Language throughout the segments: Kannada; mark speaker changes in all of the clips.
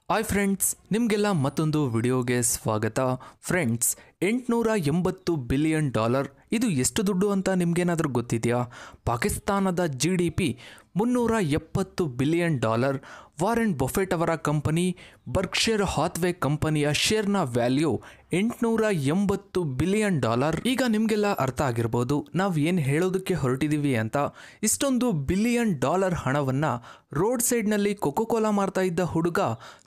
Speaker 1: ಹಾಯ್ ಫ್ರೆಂಡ್ಸ್, ನಿಮಗೆಲ್ಲ ಮತ್ತೊಂದು ವಿಡಿಯೋಗೆ ಸ್ವಾಗತ. ಫ್ರೆಂಡ್ಸ್, $880 ಬಿಲಿಯನ್ ಇದು ಎಷ್ಟು ದುಡ್ಡು ಅಂತ ನಿಮಗೇನಾದರೂ ಗೊತ್ತಿದೆಯಾ? ಪಾಕಿಸ್ತಾನದ GDP $370 ಬಿಲಿಯನ್. ವಾರೆನ್ ಬಫೆಟ್ ಅವರ ಕಂಪನಿ ಬರ್ಕ್ಷೈರ್ ಹಾಥ್ವೇ ಕಂಪನಿಯ ಶೇರ್ನ ವ್ಯಾಲ್ಯೂ $880 ಬಿಲಿಯನ್. ಈಗ ನಿಮಗೆಲ್ಲ ಅರ್ಥ ಆಗಿರ್ಬೋದು ನಾವು ಏನು ಹೇಳೋದಕ್ಕೆ ಹೊರಟಿದ್ದೀವಿ ಅಂತ. ಇಷ್ಟೊಂದು $ಬಿಲಿಯನ್ ಹಣವನ್ನು ರೋಡ್ ಸೈಡ್ನಲ್ಲಿ ಕೊಕೋ ಕೋಲಾ ಮಾರ್ತಾ ಇದ್ದ ಹುಡುಗ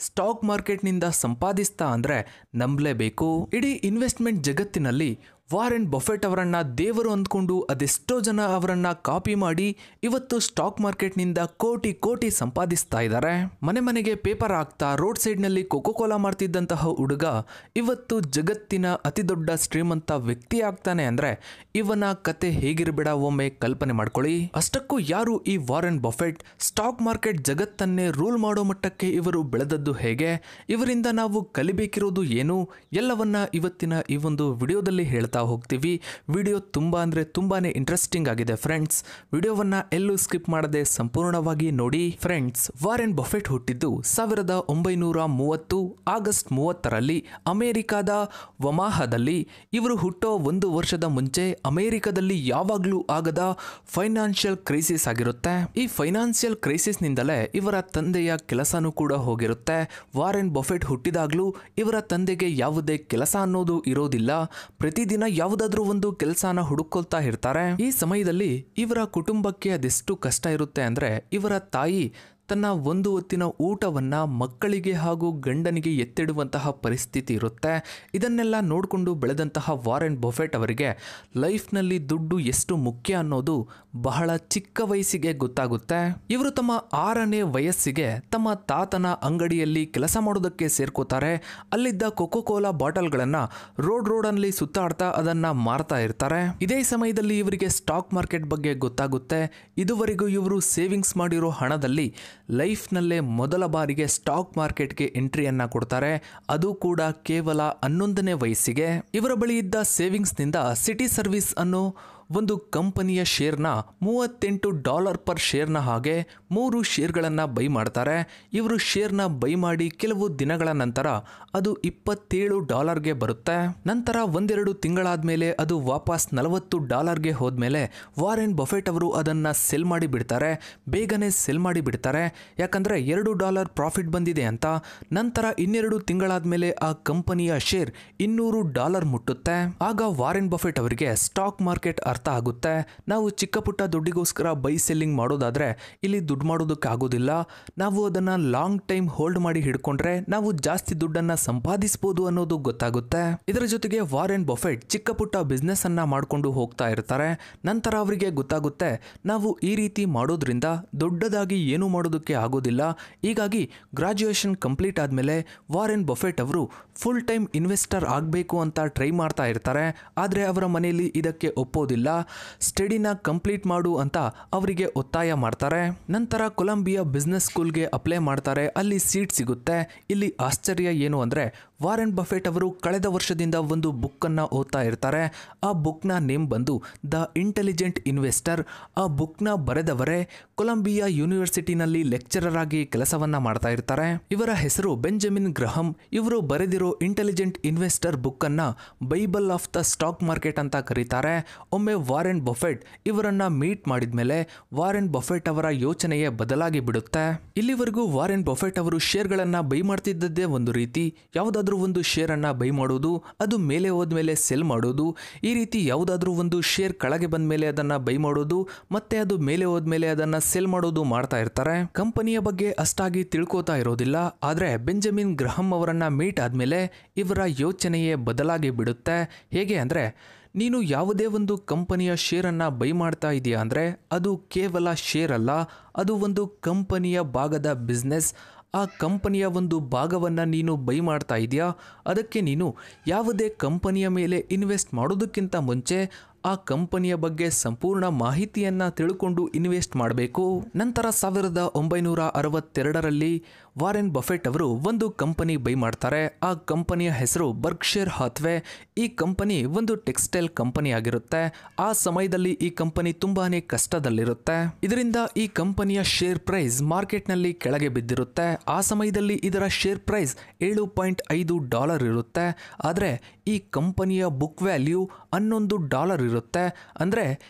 Speaker 1: ಸ್ಟಾಕ್ ಮಾರ್ಕೆಟ್ನಿಂದ ಸಂಪಾದಿಸ್ತಾ ಅಂದರೆ ನಂಬಲೇಬೇಕು. ಇಡೀ ಇನ್ವೆಸ್ಟ್ಮೆಂಟ್ ಜಗತ್ತಿನಲ್ಲಿ ವಾರೆನ್ ಬಫೆಟ್ ಅವರನ್ನ ದೇವರು ಅಂದ್ಕೊಂಡು ಅದೆಷ್ಟೋ ಜನ ಅವರನ್ನ ಕಾಪಿ ಮಾಡಿ ಇವತ್ತು ಸ್ಟಾಕ್ ಮಾರ್ಕೆಟ್ನಿಂದ ಕೋಟಿ ಕೋಟಿ ಸಂಪಾದಿಸ್ತಾ ಇದ್ದಾರೆ. ಮನೆ ಮನೆಗೆ ಪೇಪರ್ ಹಾಕ್ತಾ ರೋಡ್ ಸೈಡ್ನಲ್ಲಿ ಕೊಕೋ ಕೋಲಾ ಮಾಡ್ತಿದ್ದಂತಹ ಹುಡುಗ ಇವತ್ತು ಜಗತ್ತಿನ ಅತಿ ದೊಡ್ಡ ಶ್ರೀಮಂತ ವ್ಯಕ್ತಿ ಆಗ್ತಾನೆ ಅಂದ್ರೆ ಇವನ ಕತೆ ಹೇಗಿರಬೇಡ ಒಮ್ಮೆ ಕಲ್ಪನೆ ಮಾಡ್ಕೊಳ್ಳಿ. ಅಷ್ಟಕ್ಕೂ ಯಾರು ಈ ವಾರೆನ್ ಬಫೆಟ್? ಸ್ಟಾಕ್ ಮಾರ್ಕೆಟ್ ಜಗತ್ತನ್ನೇ ರೂಲ್ ಮಾಡೋ ಮಟ್ಟಕ್ಕೆ ಇವರು ಬೆಳೆದದ್ದು ಹೇಗೆ? ಇವರಿಂದ ನಾವು ಕಲಿಬೇಕಿರೋದು ಏನು? ಎಲ್ಲವನ್ನ ಇವತ್ತಿನ ಈ ಒಂದು ವಿಡಿಯೋದಲ್ಲಿ ಹೇಳ್ತಾ ಹೋಗ್ತೀವಿ. ವಿಡಿಯೋ ತುಂಬಾನೇ ಇಂಟ್ರೆಸ್ಟಿಂಗ್ ಆಗಿದೆ ಫ್ರೆಂಡ್ಸ್. ವಿಡಿಯೋವನ್ನ ಎಲ್ಲೂ ಸ್ಕಿಪ್ ಮಾಡದೆ ಸಂಪೂರ್ಣವಾಗಿ ನೋಡಿ. ಫ್ರೆಂಡ್ಸ್, ವಾರೆನ್ ಬಫೆಟ್ ಹುಟ್ಟಿದ್ದು 1930 ಆಗಸ್ಟ್ 30ರಲ್ಲಿ ಅಮೆರಿಕಾದ ಒಮಾಹಾದಲ್ಲಿ. ಇವರು ಹುಟ್ಟೋ 1 ವರ್ಷದ ಮುಂಚೆ ಅಮೆರಿಕದಲ್ಲಿ ಯಾವಾಗ್ಲೂ ಆಗದ ಫೈನಾನ್ಷಿಯಲ್ ಕ್ರೈಸಿಸ್ ಆಗಿರುತ್ತೆ. ಈ ಫೈನಾನ್ಷಿಯಲ್ ಕ್ರೈಸಿಸ್ ನಿಂದಲೇ ಇವರ ತಂದೆಯ ಕೆಲಸನೂ ಕೂಡ ಹೋಗಿರುತ್ತೆ. ವಾರೆನ್ ಬಫೆಟ್ ಹುಟ್ಟಿದಾಗ್ಲೂ ಇವರ ತಂದೆಗೆ ಯಾವುದೇ ಕೆಲಸ ಅನ್ನೋದು ಇರೋದಿಲ್ಲ. ಪ್ರತಿದಿನ ಯಾವುದಾದ್ರೂ ಒಂದು ಕೆಲಸನ ಹುಡುಕೊಳ್ತಾ ಇರ್ತಾರೆ. ಈ ಸಮಯದಲ್ಲಿ ಇವರ ಕುಟುಂಬಕ್ಕೆ ಅದೆಷ್ಟು ಕಷ್ಟ ಇರುತ್ತೆ ಅಂದ್ರೆ ಇವರ ತಾಯಿ ತನ್ನ ಒಂದು ಹೊತ್ತಿನ ಊಟವನ್ನ ಮಕ್ಕಳಿಗೆ ಹಾಗೂ ಗಂಡನಿಗೆ ಎತ್ತಿಡುವಂತಹ ಪರಿಸ್ಥಿತಿ ಇರುತ್ತೆ. ಇದನ್ನೆಲ್ಲ ನೋಡಿಕೊಂಡು ಬೆಳೆದಂತಹ ವಾರೆನ್ ಬಫೆಟ್ ಅವರಿಗೆ ಲೈಫ್ನಲ್ಲಿ ದುಡ್ಡು ಎಷ್ಟು ಮುಖ್ಯ ಅನ್ನೋದು ಬಹಳ ಚಿಕ್ಕ ವಯಸ್ಸಿಗೆ ಗೊತ್ತಾಗುತ್ತೆ. ಇವರು ತಮ್ಮ 6ನೇ ವಯಸ್ಸಿಗೆ ತಮ್ಮ ತಾತನ ಅಂಗಡಿಯಲ್ಲಿ ಕೆಲಸ ಮಾಡೋದಕ್ಕೆ ಸೇರ್ಕೋತಾರೆ. ಅಲ್ಲಿದ್ದ ಕೊಕೋ ಕೋಲಾ ಬಾಟಲ್ಗಳನ್ನ ರೋಡಲ್ಲಿ ಸುತ್ತಾಡ್ತಾ ಅದನ್ನ ಮಾರ್ತಾ ಇರ್ತಾರೆ. ಇದೇ ಸಮಯದಲ್ಲಿ ಇವರಿಗೆ ಸ್ಟಾಕ್ ಮಾರ್ಕೆಟ್ ಬಗ್ಗೆ ಗೊತ್ತಾಗುತ್ತೆ. ಇದುವರೆಗೂ ಇವರು ಸೇವಿಂಗ್ಸ್ ಮಾಡಿರೋ ಹಣದಲ್ಲಿ ಲೈಫ್ನಲ್ಲೇ ಮೊದಲ ಬಾರಿಗೆ ಸ್ಟಾಕ್ ಮಾರ್ಕೆಟ್ಗೆ ಎಂಟ್ರಿಯನ್ನ ಕೊಡ್ತಾರೆ. ಅದು ಕೂಡ ಕೇವಲ 11ನೇ ವಯಸ್ಸಿಗೆ. ಇವರ ಬಳಿ ಇದ್ದ ಸೇವಿಂಗ್ಸ್ನಿಂದ ಸಿಟಿ ಸರ್ವಿಸ್ ಅನ್ನೋ ಒಂದು ಕಂಪನಿಯ ಶೇರ್ನ $38 ಪರ್ ಶೇರ್ನ ಹಾಗೆ 3 ಶೇರ್ಗಳನ್ನು ಬೈ ಮಾಡ್ತಾರೆ. ಇವರು ಶೇರ್ನ ಬೈ ಮಾಡಿ ಕೆಲವು ದಿನಗಳ ನಂತರ ಅದು $27ಗೆ ಬರುತ್ತೆ. ನಂತರ 1-2 ತಿಂಗಳಾದ್ಮೇಲೆ ಅದು ವಾಪಸ್ $40ಗೆ ಹೋದ್ಮೇಲೆ ವಾರೆನ್ ಬಫೆಟ್ ಅವರು ಅದನ್ನ ಸೆಲ್ ಮಾಡಿ ಬಿಡ್ತಾರೆ. ಬೇಗನೆ ಸೆಲ್ ಮಾಡಿ ಬಿಡ್ತಾರೆ, ಯಾಕಂದ್ರೆ $2 ಪ್ರಾಫಿಟ್ ಬಂದಿದೆ ಅಂತ. ನಂತರ 2 ತಿಂಗಳಾದ್ಮೇಲೆ ಆ ಕಂಪನಿಯ ಶೇರ್ $200 ಮುಟ್ಟುತ್ತೆ. ಆಗ ವಾರೆನ್ ಬಫೆಟ್ ಅವರಿಗೆ ಸ್ಟಾಕ್ ಮಾರ್ಕೆಟ್ ಅರ್ಥ ಆಗುತ್ತೆ. ನಾವು ಚಿಕ್ಕ ಪುಟ್ಟ ದುಡ್ಡಿಗೋಸ್ಕರ ಬೈ ಸೆಲ್ಲಿಂಗ್ ಮಾಡೋದಾದ್ರೆ ಇಲ್ಲಿ ದುಡ್ಡು ಮಾಡೋದಕ್ಕೆ ಆಗೋದಿಲ್ಲ. ನಾವು ಅದನ್ನ ಲಾಂಗ್ ಟೈಮ್ ಹೋಲ್ಡ್ ಮಾಡಿ ಹಿಡ್ಕೊಂಡ್ರೆ ನಾವು ಜಾಸ್ತಿ ದುಡ್ಡನ್ನ ಸಂಪಾದಿಸಬಹುದು ಅನ್ನೋದು ಗೊತ್ತಾಗುತ್ತೆ. ಇದರ ಜೊತೆಗೆ ವಾರೆನ್ ಬಫೆಟ್ ಚಿಕ್ಕ ಪುಟ್ಟ ಬಿಸ್ನೆಸ್ ಅನ್ನ ಮಾಡ್ಕೊಂಡು ಹೋಗ್ತಾ ಇರ್ತಾರೆ. ನಂತರ ಅವರಿಗೆ ಗೊತ್ತಾಗುತ್ತೆ ನಾವು ಈ ರೀತಿ ಮಾಡೋದ್ರಿಂದ ದೊಡ್ಡದಾಗಿ ಏನು ಮಾಡೋದಕ್ಕೆ ಆಗೋದಿಲ್ಲ. ಹೀಗಾಗಿ ಗ್ರಾಜುಯೇಷನ್ ಕಂಪ್ಲೀಟ್ ಆದ್ಮೇಲೆ ವಾರೆನ್ ಬಫೆಟ್ ಅವರು ಫುಲ್ ಟೈಮ್ ಇನ್ವೆಸ್ಟರ್ ಆಗಬೇಕು ಅಂತ ಟ್ರೈ ಮಾಡ್ತಾ ಇರ್ತಾರೆ. ಆದ್ರೆ ಅವರ ಮನೆಯಲ್ಲಿ ಇದಕ್ಕೆ ಒಪ್ಪೋದಿಲ್ಲ. ಸ್ಟಡಿನ ಕಂಪ್ಲೀಟ್ ಮಾಡು ಅಂತ ಅವರಿಗೆ ಒತ್ತಾಯ ಮಾಡ್ತಾರೆ. ನಂತರ ಕೊಲಂಬಿಯಾ ಬಿಸ್ನೆಸ್ ಸ್ಕೂಲ್ಗೆ ಅಪ್ಲೈ ಮಾಡ್ತಾರೆ. ಅಲ್ಲಿ ಸೀಟ್ ಸಿಗುತ್ತೆ. ಇಲ್ಲಿ ಆಶ್ಚರ್ಯ ಏನು ಅಂದ್ರೆ ವಾರೆನ್ ಬಫೆಟ್ ಅವರು ಕಳೆದ ವರ್ಷದಿಂದ ಒಂದು ಬುಕ್ ಅನ್ನ ಓದ್ತಾ ಇರ್ತಾರೆ. ಆ ಬುಕ್ನ ನೇಮ್ ಬಂದು ದ ಇಂಟೆಲಿಜೆಂಟ್ ಇನ್ವೆಸ್ಟರ್. ಆ ಬುಕ್ನ ಬರೆದವರೇ ಕೊಲಂಬಿಯಾ ಯೂನಿವರ್ಸಿಟಿನಲ್ಲಿ ಲೆಕ್ಚರರ್ ಆಗಿ ಕೆಲಸವನ್ನ ಮಾಡ್ತಾ ಇರ್ತಾರೆ. ಇವರ ಹೆಸರು ಬೆಂಜಮಿನ್ ಗ್ರಹಂ. ಇವರು ಬರೆದಿರೋ ಇಂಟೆಲಿಜೆಂಟ್ ಇನ್ವೆಸ್ಟರ್ ಬುಕ್ ಅನ್ನ Bible of the stock market ಅಂತ ಕರೀತಾರೆ. ಒಮ್ಮೆ ವಾರೆನ್ ಬಫೆಟ್ ಇವರನ್ನ ಮೀಟ್ ಮಾಡಿದ್ಮೇಲೆ ವಾರೆನ್ ಬಫೆಟ್ ಅವರ ಯೋಚನೆಯೇ ಬದಲಾಗಿ ಬಿಡುತ್ತೆ. ಇಲ್ಲಿವರೆಗೂ ವಾರೆನ್ ಬಫೆಟ್ ಅವರು ಶೇರ್ಗಳನ್ನ ಬೈ ಮಾಡ್ತಿದ್ದದ್ದೇ ಒಂದು ರೀತಿ. ಯಾವುದಾದ್ರೂ ಒಂದು ಶೇರ್ ಅನ್ನ ಬೈ ಮಾಡೋದು, ಅದು ಮೇಲೆ ಹೋದ್ಮೇಲೆ ಸೆಲ್ ಮಾಡೋದು, ಈ ರೀತಿ ಯಾವುದಾದ್ರೂ ಒಂದು ಶೇರ್ ಕೆಳಗೆ ಬಂದ ಮೇಲೆ ಅದನ್ನ ಬೈ ಮಾಡೋದು, ಮತ್ತೆ ಅದು ಮೇಲೆ ಹೋದ್ಮೇಲೆ ಅದನ್ನ ಸೆಲ್ ಮಾಡೋದು ಮಾಡ್ತಾ ಇರ್ತಾರೆ. ಕಂಪನಿಯ ಬಗ್ಗೆ ಅಷ್ಟಾಗಿ ತಿಳ್ಕೋತಾ ಇರೋದಿಲ್ಲ. ಆದ್ರೆ ಬೆಂಜಮಿನ್ ಗ್ರಹಂ ಅವರನ್ನ ಮೀಟ್ ಆದ್ಮೇಲೆ ಇವರ ಯೋಚನೆಯೇ ಬದಲಾಗಿ ಬಿಡುತ್ತೆ. ಹೇಗೆ ಅಂದ್ರೆ ನೀನು ಯಾವುದೇ ಒಂದು ಕಂಪನಿಯ ಶೇರನ್ನು ಬೈ ಮಾಡ್ತಾ ಇದೆಯಾ ಅಂದರೆ ಅದು ಕೇವಲ ಶೇರ್ ಅಲ್ಲ, ಅದು ಒಂದು ಕಂಪನಿಯ ಭಾಗದ ಬಿಸ್ನೆಸ್. ಆ ಕಂಪನಿಯ ಒಂದು ಭಾಗವನ್ನು ನೀನು ಬೈ ಮಾಡ್ತಾ ಇದೆಯಾ, ಅದಕ್ಕೆ ನೀನು ಯಾವುದೇ ಕಂಪನಿಯ ಮೇಲೆ ಇನ್ವೆಸ್ಟ್ ಮಾಡೋದಕ್ಕಿಂತ ಮುಂಚೆ ಆ ಕಂಪನಿಯ ಬಗ್ಗೆ ಸಂಪೂರ್ಣ ಮಾಹಿತಿಯನ್ನ ತಿಳ್ಕೊಂಡು ಇನ್ವೆಸ್ಟ್ ಮಾಡಬೇಕು. ನಂತರ 1962ರಲ್ಲಿ ವಾರೆನ್ ಬಫೆಟ್ ಅವರು ಒಂದು ಕಂಪನಿ ಬೈ ಮಾಡ್ತಾರೆ. ಆ ಕಂಪನಿಯ ಹೆಸರು ಬರ್ಕ್ಷೈರ್ ಹಾಥ್ವೆ. ಈ ಕಂಪನಿ ಒಂದು ಟೆಕ್ಸ್ಟೈಲ್ ಕಂಪನಿ ಆಗಿರುತ್ತೆ. ಆ ಸಮಯದಲ್ಲಿ ಈ ಕಂಪನಿ ತುಂಬಾನೇ ಕಷ್ಟದಲ್ಲಿರುತ್ತೆ. ಇದರಿಂದ ಈ ಕಂಪನಿಯ ಶೇರ್ ಪ್ರೈಸ್ ಮಾರ್ಕೆಟ್ನಲ್ಲಿ ಕೆಳಗೆ ಬಿದ್ದಿರುತ್ತೆ. ಆ ಸಮಯದಲ್ಲಿ ಇದರ ಶೇರ್ ಪ್ರೈಸ್ $7.5 ಇರುತ್ತೆ. ಆದರೆ ಈ ಕಂಪನಿಯ ಬುಕ್ ವ್ಯಾಲ್ಯೂ $11 ಇರುತ್ತೆ. ಅಂದರೆ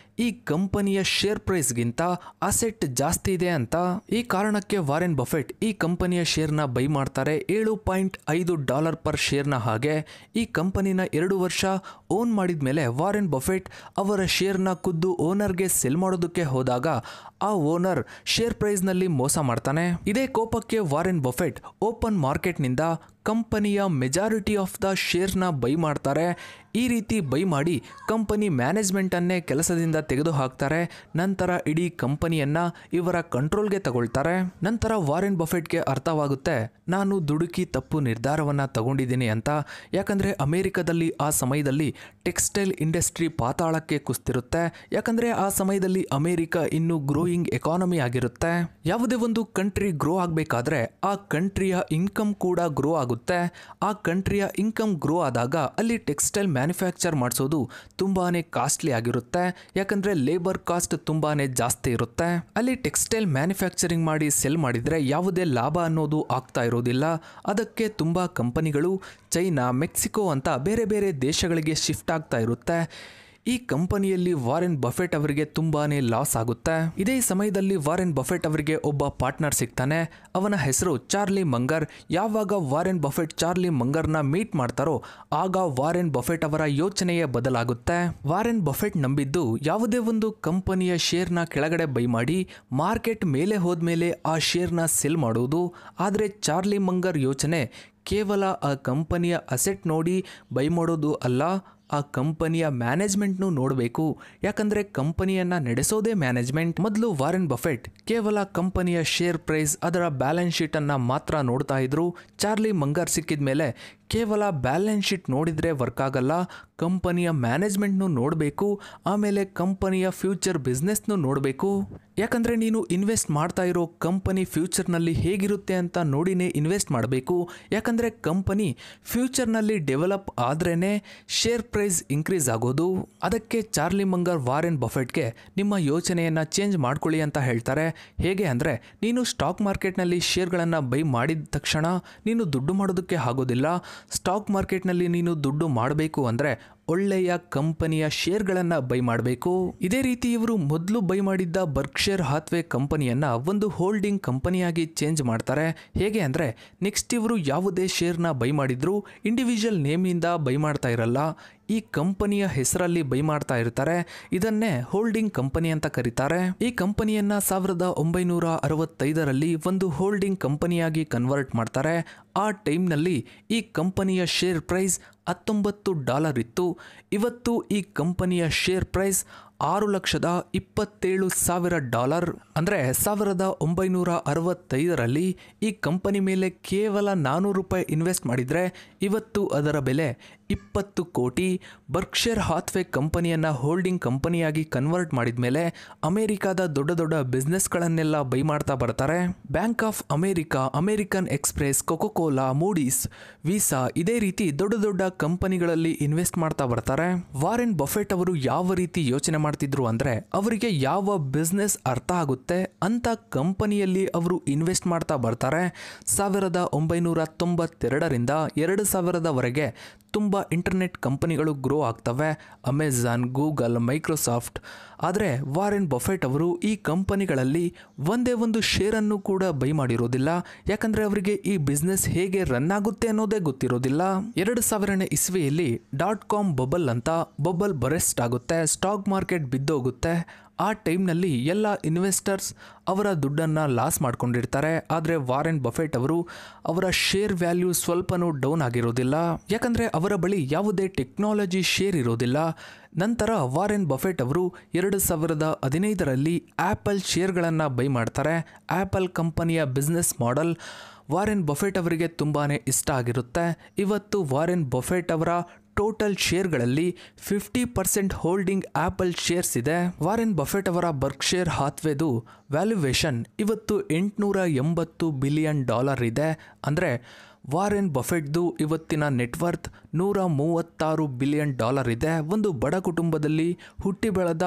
Speaker 1: ಈ ಕಂಪನಿಯ ಶೇರ್ ಪ್ರೈಸ್ಗಿಂತ ಅಸೆಟ್ ಜಾಸ್ತಿ ಇದೆ ಅಂತ. ಈ ಕಾರಣಕ್ಕೆ ವಾರೆನ್ ಬಫೆಟ್ ಈ ಕಂಪನಿಯ ಶೇರ್ನ ಬೈ ಮಾಡ್ತಾರೆ $7.5 ಪರ್ ಶೇರ್ನ. ಹಾಗೆ ಈ ಕಂಪನಿನ 2 ವರ್ಷ ಓನ್ ಮಾಡಿದ ಮೇಲೆ ವಾರೆನ್ ಬಫೆಟ್ ಅವರ ಶೇರ್ನ ಖುದ್ದು ಓನರ್ಗೆ ಸೆಲ್ ಮಾಡೋದಕ್ಕೆ ಹೋದಾಗ ಆ ಓನರ್ ಶೇರ್ ಪ್ರೈಸ್ನಲ್ಲಿ ಮೋಸ ಮಾಡ್ತಾನೆ. ಇದೇ ಕೋಪಕ್ಕೆ ವಾರೆನ್ ಬಫೆಟ್ ಓಪನ್ ಮಾರ್ಕೆಟ್ನಿಂದ ಕಂಪನಿಯ ಮೆಜಾರಿಟಿ ಆಫ್ ದ ಶೇರ್ನ ಬೈ ಮಾಡ್ತಾರೆ. ಈ ರೀತಿ ಬೈ ಮಾಡಿ ಕಂಪನಿ ಮ್ಯಾನೇಜ್ಮೆಂಟನ್ನೇ ಕೆಲಸದಿಂದ ತೆಗೆದು ಹಾಕ್ತಾರೆ. ನಂತರ ಇಡೀ ಕಂಪನಿಯನ್ನ ಇವರ ಕಂಟ್ರೋಲ್ಗೆ ತಗೊಳ್ತಾರೆ. ನಂತರ ವಾರೆನ್ ಬಫೆಟ್ಗೆ ಅರ್ಥವಾಗುತ್ತೆ, ನಾನು ದುಡುಕಿ ತಪ್ಪು ನಿರ್ಧಾರವನ್ನ ತಗೊಂಡಿದ್ದೀನಿ ಅಂತ. ಯಾಕಂದ್ರೆ ಅಮೆರಿಕದಲ್ಲಿ ಆ ಸಮಯದಲ್ಲಿ ಟೆಕ್ಸ್ಟೈಲ್ ಇಂಡಸ್ಟ್ರಿ ಪಾತಾಳಕ್ಕೆ ಕುಸ್ತಿರುತ್ತೆ. ಯಾಕಂದ್ರೆ ಆ ಸಮಯದಲ್ಲಿ ಅಮೆರಿಕ ಇನ್ನು ಗ್ರೋಯಿಂಗ್ ಎಕಾನಮಿ ಆಗಿರುತ್ತೆ. ಯಾವುದೇ ಒಂದು ಕಂಟ್ರಿ ಗ್ರೋ ಆಗಬೇಕಾದ್ರೆ ಆ ಕಂಟ್ರಿಯ ಇನ್ಕಮ್ ಕೂಡ ಗ್ರೋ ಆಗುತ್ತೆ. ಆ ಕಂಟ್ರಿಯ ಇನ್ಕಮ್ ಗ್ರೋ ಆದಾಗ ಅಲ್ಲಿ ಟೆಕ್ಸ್ಟೈಲ್ ಮ್ಯಾನುಫ್ಯಾಕ್ಚರ್ ಮಾಡಿಸೋದು ತುಂಬಾನೇ ಕಾಸ್ಟ್ಲಿ ಆಗಿರುತ್ತೆ. ಯಾಕಂದ್ರೆ ಲೇಬರ್ ಕಾಸ್ಟ್ ತುಂಬಾನೇ ಜಾಸ್ತಿ ಇರುತ್ತೆ. ಅಲ್ಲಿ ಟೆಕ್ಸ್ಟೈಲ್ ಮ್ಯಾನುಫ್ಯಾಕ್ಚರಿಂಗ್ ಮಾಡಿ ಸೆಲ್ ಮಾಡಿದ್ರೆ ಯಾವುದೇ ಲಾಭ ಅನ್ನೋದು ಆಗ್ತಾ ಇರೋದಿಲ್ಲ. ಅದಕ್ಕೆ ತುಂಬಾ ಕಂಪನಿಗಳು ಚೈನಾ, ಮೆಕ್ಸಿಕೋ ಅಂತ ಬೇರೆ ಬೇರೆ ದೇಶಗಳಿಗೆ ಶಿಫ್ಟ್ ಆಗ್ತಾ ಇರುತ್ತೆ. ಈ ಕಂಪನಿಯಲ್ಲಿ ವಾರೆನ್ ಬಫೆಟ್ ಅವರಿಗೆ ತುಂಬಾನೇ ಲಾಸ್ ಆಗುತ್ತೆ. ಇದೇ ಸಮಯದಲ್ಲಿ ವಾರೆನ್ ಬಫೆಟ್ ಅವರಿಗೆ ಒಬ್ಬ ಪಾರ್ಟ್ನರ್ ಸಿಗ್ತಾನೆ. ಅವನ ಹೆಸರು ಚಾರ್ಲಿ ಮಂಗರ್. ಯಾವಾಗ ವಾರೆನ್ ಬಫೆಟ್ ಚಾರ್ಲಿ ಮಂಗರ್ನ ಮೀಟ್ ಮಾಡ್ತಾರೋ ಆಗ ವಾರೆನ್ ಬಫೆಟ್ ಅವರ ಯೋಚನೆಯೇ ಬದಲಾಗುತ್ತೆ. ವಾರೆನ್ ಬಫೆಟ್ ನಂಬಿದ್ದು ಯಾವುದೇ ಒಂದು ಕಂಪನಿಯ ಶೇರ್ನ ಕೆಳಗಡೆ ಬೈ ಮಾಡಿ ಮಾರ್ಕೆಟ್ ಮೇಲೆ ಹೋದ್ಮೇಲೆ ಆ ಶೇರ್ನ ಸೆಲ್ ಮಾಡೋದು. ಆದರೆ ಚಾರ್ಲಿ ಮಂಗರ್ ಯೋಚನೆ ಕೇವಲ ಆ ಕಂಪನಿಯ ಅಸೆಟ್ ನೋಡಿ ಬೈ ಮಾಡೋದು ಅಲ್ಲ, ಆ ಕಂಪನಿಯ ಮ್ಯಾನೇಜ್ಮೆಂಟ್ನು ನೋಡಬೇಕು. ಯಾಕಂದರೆ ಕಂಪನಿಯನ್ನು ನಡೆಸೋದೇ ಮ್ಯಾನೇಜ್ಮೆಂಟ್. ಮೊದಲು ವಾರೆನ್ ಬಫೆಟ್ ಕೇವಲ ಕಂಪನಿಯ ಶೇರ್ ಪ್ರೈಸ್, ಅದರ ಬ್ಯಾಲೆನ್ಸ್ ಶೀಟನ್ನು ಮಾತ್ರ ನೋಡ್ತಾ ಇದ್ರು. ಚಾರ್ಲಿ ಮಂಗರ್ ಸಿಕ್ಕಿದ ಮೇಲೆ ಕೇವಲ ಬ್ಯಾಲೆನ್ಸ್ ಶೀಟ್ ನೋಡಿದರೆ ವರ್ಕ್ ಆಗಲ್ಲ, ಕಂಪನಿಯ ಮ್ಯಾನೇಜ್ಮೆಂಟ್ನು ನೋಡಬೇಕು. ಆಮೇಲೆ ಕಂಪನಿಯ ಫ್ಯೂಚರ್ ಬಿಸ್ನೆಸ್ನು ನೋಡಬೇಕು. ಯಾಕಂದರೆ ನೀನು ಇನ್ವೆಸ್ಟ್ ಮಾಡ್ತಾ ಇರೋ ಕಂಪನಿ ಫ್ಯೂಚರ್ನಲ್ಲಿ ಹೇಗಿರುತ್ತೆ ಅಂತ ನೋಡಿನೇ ಇನ್ವೆಸ್ಟ್ ಮಾಡಬೇಕು. ಯಾಕಂದರೆ ಕಂಪನಿ ಫ್ಯೂಚರ್ನಲ್ಲಿ ಡೆವಲಪ್ ಆದ್ರೇ ಶೇರ್ ಪ್ರೈಸ್ ಇನ್ಕ್ರೀಸ್ ಆಗೋದು. ಅದಕ್ಕೆ ಚಾರ್ಲಿ ಮಂಗರ್ ವಾರೆನ್ ಬಫೆಟ್ಗೆ ನಿಮ್ಮ ಯೋಚನೆಯನ್ನು ಚೇಂಜ್ ಮಾಡ್ಕೊಳ್ಳಿ ಅಂತ ಹೇಳ್ತಾರೆ. ಹೇಗೆ ಅಂದರೆ, ನೀನು ಸ್ಟಾಕ್ ಮಾರ್ಕೆಟ್ನಲ್ಲಿ ಶೇರ್ಗಳನ್ನು ಬೈ ಮಾಡಿದ ತಕ್ಷಣ ನೀನು ದುಡ್ಡು ಮಾಡೋದಕ್ಕೆ ಆಗೋದಿಲ್ಲ. ಸ್ಟಾಕ್ ಮಾರ್ಕೆಟ್ನಲ್ಲಿ ನೀನು ದುಡ್ಡು ಮಾಡಬೇಕು ಅಂದರೆ ಒಳ್ಳೆಯ ಕಂಪನಿಯ ಶೇರ್ಗಳನ್ನು ಬೈ ಮಾಡಬೇಕು. ಇದೇ ರೀತಿ ಇವರು ಮೊದಲು ಬೈ ಮಾಡಿದ್ದ ಬರ್ಕ್ಷೈರ್ ಹಾಥ್ವೆ ಕಂಪನಿಯನ್ನ ಒಂದು ಹೋಲ್ಡಿಂಗ್ ಕಂಪನಿಯಾಗಿ ಚೇಂಜ್ ಮಾಡ್ತಾರೆ. ಹೇಗೆ ಅಂದರೆ, ನೆಕ್ಸ್ಟ್ ಇವರು ಯಾವುದೇ ಶೇರ್ನ ಬೈ ಮಾಡಿದ್ರು ಇಂಡಿವಿಜುವಲ್ ನೇಮ್ನಿಂದ ಬೈ ಮಾಡ್ತಾ ಇರಲ್ಲ, ಈ ಕಂಪನಿಯ ಹೆಸರಲ್ಲಿ ಬೈ ಮಾಡ್ತಾ ಇರ್ತಾರೆ. ಇದನ್ನೇ ಹೋಲ್ಡಿಂಗ್ ಕಂಪನಿ ಅಂತ ಕರೀತಾರೆ. ಈ ಕಂಪನಿಯನ್ನ 1965ರಲ್ಲಿ ಒಂದು ಹೋಲ್ಡಿಂಗ್ ಕಂಪನಿಯಾಗಿ ಕನ್ವರ್ಟ್ ಮಾಡ್ತಾರೆ. ಆ ಟೈಮ್ನಲ್ಲಿ ಈ ಕಂಪನಿಯ ಶೇರ್ ಪ್ರೈಸ್ $19 ಇತ್ತು. ಇವತ್ತು ಈ ಕಂಪನಿಯ ಶೇರ್ ಪ್ರೈಸ್ $6,27,000. ಅಂದರೆ 1965ರಲ್ಲಿ ಈ ಕಂಪನಿ ಮೇಲೆ ಕೇವಲ $400 ಇನ್ವೆಸ್ಟ್ ಮಾಡಿದರೆ ಇವತ್ತು ಅದರ ಬೆಲೆ 20 ಕೋಟಿ. ಬರ್ಕ್ಷೈರ್ ಹಾಥ್ವೆ ಕಂಪನಿಯನ್ನು ಹೋಲ್ಡಿಂಗ್ ಕಂಪನಿಯಾಗಿ ಕನ್ವರ್ಟ್ ಮಾಡಿದ ಮೇಲೆ ಅಮೆರಿಕಾದ ದೊಡ್ಡ ದೊಡ್ಡ ಬಿಸ್ನೆಸ್ಗಳನ್ನೆಲ್ಲ ಬೈ ಮಾಡ್ತಾ ಬರ್ತಾರೆ. Bank of America, American express, Coca-Cola, Moody's, visa, ಇದೇ ರೀತಿ ದೊಡ್ಡ ದೊಡ್ಡ ಕಂಪನಿಗಳಲ್ಲಿ ಇನ್ವೆಸ್ಟ್ ಮಾಡ್ತಾ ಬರ್ತಾರೆ. ವಾರೆನ್ ಬಫೆಟ್ ಅವರು ಯಾವ ರೀತಿ ಯೋಚನೆ ಮಾಡ್ತಿದ್ರು ಅಂದ್ರೆ, ಅವರಿಗೆ ಯಾವ ಬಿಸ್ನೆಸ್ ಅರ್ಥ ಆಗುತ್ತೆ ಅಂತ ಕಂಪನಿಯಲ್ಲಿ ಅವರು ಇನ್ವೆಸ್ಟ್ ಮಾಡ್ತಾ ಬರ್ತಾರೆ. 1992ರಿಂದ 2000ವರೆಗೆ ತುಂಬ ಇಂಟರ್ನೆಟ್ ಕಂಪನಿಗಳು ಗ್ರೋ ಆಗ್ತವೆ, ಅಮೆಜಾನ್, ಗೂಗಲ್, ಮೈಕ್ರೋಸಾಫ್ಟ್. ಆದರೆ ವಾರೆನ್ ಬಫೆಟ್ ಅವರು ಈ ಕಂಪನಿಗಳಲ್ಲಿ ಒಂದೇ ಒಂದು ಶೇರನ್ನು ಕೂಡ ಬೈ ಮಾಡಿರೋದಿಲ್ಲ. ಯಾಕಂದರೆ ಅವರಿಗೆ ಈ ಬಿಸ್ನೆಸ್ ಹೇಗೆ ರನ್ ಆಗುತ್ತೆ ಅನ್ನೋದೇ ಗೊತ್ತಿರೋದಿಲ್ಲ. 2000ನೇ ಇಸ್ವಿಯಲ್ಲಿ .com ಬಬಲ್ ಅಂತ ಬಬಲ್ ಬರೆಸ್ಟ್ ಆಗುತ್ತೆ, ಸ್ಟಾಕ್ ಮಾರ್ಕೆಟ್ ಬಿದ್ದೋಗುತ್ತೆ. ಆ ಟೈಮ್ನಲ್ಲಿ ಎಲ್ಲ ಇನ್ವೆಸ್ಟರ್ಸ್ ಅವರ ದುಡ್ಡನ್ನು ಲಾಸ್ ಮಾಡ್ಕೊಂಡಿರ್ತಾರೆ. ಆದರೆ ವಾರೆನ್ ಬಫೆಟ್ ಅವರು ಅವರ ಶೇರ್ ವ್ಯಾಲ್ಯೂ ಸ್ವಲ್ಪನೂ ಡೌನ್ ಆಗಿರೋದಿಲ್ಲ. ಯಾಕಂದರೆ ಅವರ ಬಳಿ ಯಾವುದೇ ಟೆಕ್ನಾಲಜಿ ಶೇರ್ ಇರೋದಿಲ್ಲ. ನಂತರ ವಾರೆನ್ ಬಫೆಟ್ ಅವರು 2015ರಲ್ಲಿ ಆ್ಯಪಲ್ ಶೇರ್ಗಳನ್ನು ಬೈ ಮಾಡ್ತಾರೆ. ಆ್ಯಪಲ್ ಕಂಪನಿಯ ಬಿಸ್ನೆಸ್ ಮಾಡೆಲ್ ವಾರೆನ್ ಬಫೆಟ್ ಅವರಿಗೆ ತುಂಬಾ ಇಷ್ಟ ಆಗಿರುತ್ತೆ. ಇವತ್ತು ವಾರೆನ್ ಬಫೆಟ್ ಅವರ ಟೋಟಲ್ ಶೇರ್ಗಳಲ್ಲಿ 50% ಹೋಲ್ಡಿಂಗ್ ಆಪಲ್ ಶೇರ್ಸ್ ಇದೆ. ವಾರೆನ್ ಬಫೆಟ್ ಅವರ ಬರ್ಕ್ಷೇರ್ ಹಾಥ್ವೇದು ವ್ಯಾಲ್ಯೂಯೇಷನ್ ಇವತ್ತು $880 ಬಿಲಿಯನ್ ಇದೆ. ಅಂದರೆ ವಾರೆನ್ ಬಫೆಟ್ದು ಇವತ್ತಿನ ನೆಟ್ವರ್ತ್ $136 ಬಿಲಿಯನ್ ಇದೆ. ಒಂದು ಬಡ ಕುಟುಂಬದಲ್ಲಿ ಹುಟ್ಟಿ ಬೆಳೆದ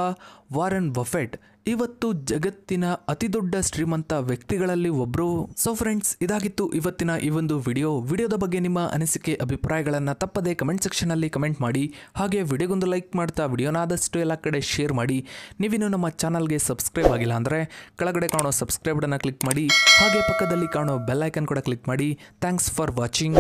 Speaker 1: ವಾರೆನ್ ಬಫೆಟ್ ಇವತ್ತು ಜಗತ್ತಿನ ಅತಿ ದೊಡ್ಡ ಶ್ರೀಮಂತ ವ್ಯಕ್ತಿಗಳಲ್ಲಿ ಒಬ್ಬರು. ಸೊ ಫ್ರೆಂಡ್ಸ್, ಇದಾಗಿತ್ತು ಇವತ್ತಿನ ಈ ಒಂದು ವಿಡಿಯೋದ ಬಗ್ಗೆ ನಿಮ್ಮ ಅನಿಸಿಕೆ ಅಭಿಪ್ರಾಯಗಳನ್ನು ತಪ್ಪದೆ ಕಮೆಂಟ್ ಸೆಕ್ಷನಲ್ಲಿ ಕಮೆಂಟ್ ಮಾಡಿ. ಹಾಗೆ ವಿಡಿಯೋಗೊಂದು ಲೈಕ್ ಮಾಡ್ತಾ ವಿಡಿಯೋನ ಆದಷ್ಟು ಎಲ್ಲ ಕಡೆ ಶೇರ್ ಮಾಡಿ. ನೀವಿನ್ನು ನಮ್ಮ ಚಾನಲ್ಗೆ ಸಬ್ಸ್ಕ್ರೈಬ್ ಆಗಿಲ್ಲ ಅಂದರೆ ಕೆಳಗಡೆ ಕಾಣೋ ಸಬ್ಸ್ಕ್ರೈಬ್ ಬಟನ್ನ ಕ್ಲಿಕ್ ಮಾಡಿ. ಹಾಗೆ ಪಕ್ಕದಲ್ಲಿ ಕಾಣೋ ಬೆಲ್ ಐಕನ್ ಕೂಡ ಕ್ಲಿಕ್ ಮಾಡಿ. Thanks for watching.